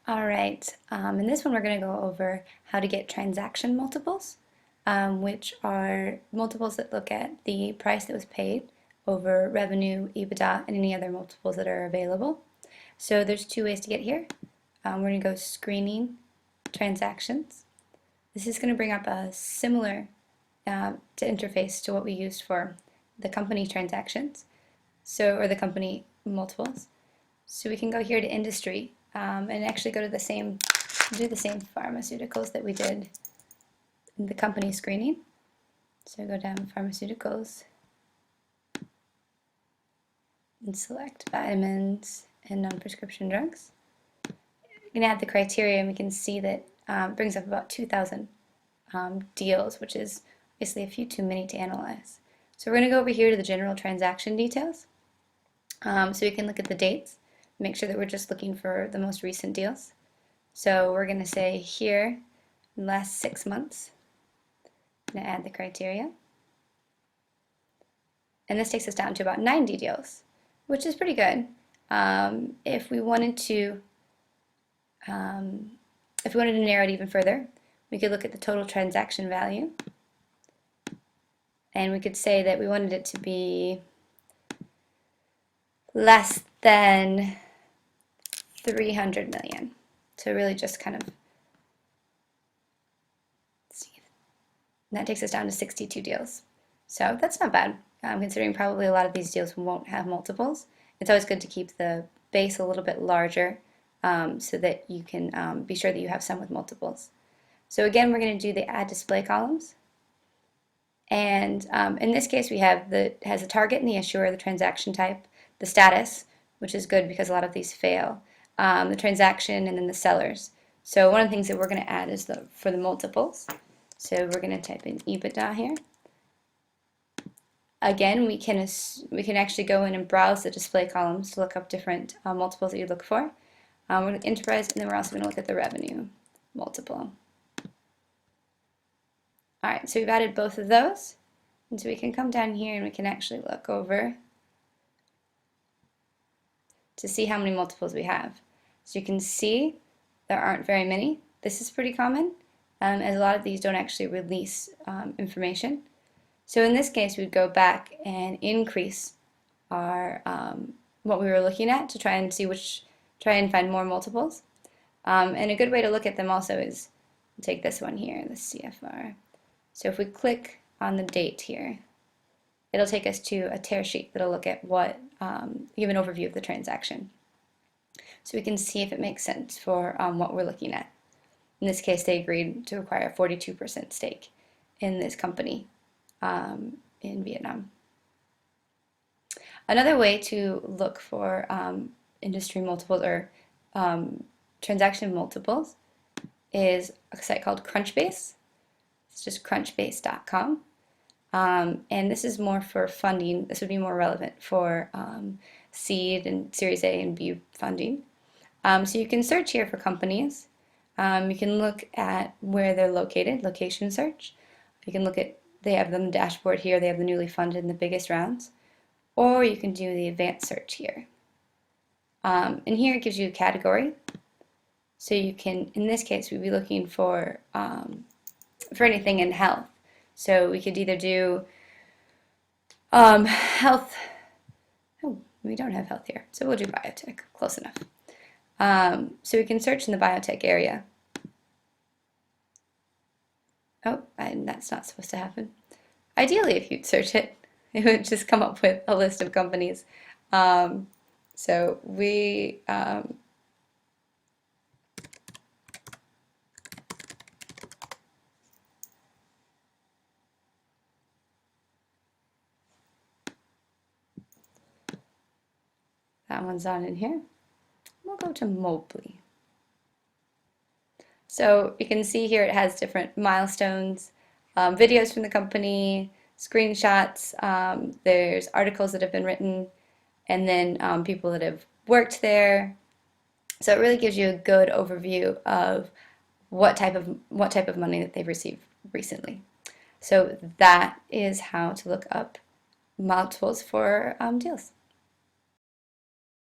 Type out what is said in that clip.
All right, in this one we're going to go over how to get transaction multiples, which are multiples that look at the price that was paid over revenue, EBITDA, and any other multiples that are available. So there's two ways to get here. We're going to go screening transactions. This is going to bring up a similar to interface to what we used for the company transactions, or the company multiples. So we can go here to industry and actually do the same pharmaceuticals that we did in the company screening. So go down to pharmaceuticals and select vitamins and non-prescription drugs. We can add the criteria and we can see that it brings up about 2,000 deals, which is basically a few too many to analyze. So we're going to go over here to the general transaction details. So we can look at the dates, make sure that we're just looking for the most recent deals. So we're going to say here, last 6 months. I'm going to add the criteria. And this takes us down to about 90 deals, which is pretty good. If we wanted to narrow it even further, we could look at the total transaction value. And we could say that we wanted it to be less than 300 million. So really just kind of see. And that takes us down to 62 deals. So that's not bad, considering probably a lot of these deals won't have multiples. It's always good to keep the base a little bit larger so that you can be sure that you have some with multiples. So again, we're going to do the add display columns. And in this case, we have has a target and the issuer, the transaction type, the status, which is good because a lot of these fail, the transaction, and then the sellers. So one of the things that we're going to add is for the multiples. So we're going to type in EBITDA here. Again, we can actually go in and browse the display columns to look up different multiples that you look for. We're going to enterprise, and then we're also going to look at the revenue multiple. All right, so we've added both of those. And so we can come down here and we can actually look over to see how many multiples we have. So you can see there aren't very many. This is pretty common, as a lot of these don't actually release information. So in this case, we'd go back and increase our what we were looking at to try and find more multiples. And a good way to look at them also is take this one here, the CFR. So if we click on the date here, it'll take us to a tear sheet that'll look at give an overview of the transaction. So we can see if it makes sense for what we're looking at. In this case, they agreed to acquire a 42% stake in this company in Vietnam. Another way to look for industry multiples or transaction multiples is a site called Crunchbase. It's just crunchbase.com. And this is more for funding. This would be more relevant for seed and Series A and B funding. So you can search here for companies. You can look at where they're located, location search. You can look at, they have them dashboard here, they have the newly funded and the biggest rounds. Or you can do the advanced search here. And here it gives you a category. So you can, in this case, we'd be looking for anything in health. So we could either do health. Oh, we don't have health here. So we'll do biotech. Close enough. So we can search in the biotech area. Oh, and that's not supposed to happen. Ideally, if you'd search it, it would just come up with a list of companies. So we that one's not in here. We'll go to Mobley. So you can see here it has different milestones, videos from the company, screenshots, there's articles that have been written, and then people that have worked there. So it really gives you a good overview of what type of money that they've received recently. So that is how to look up multiples for deals.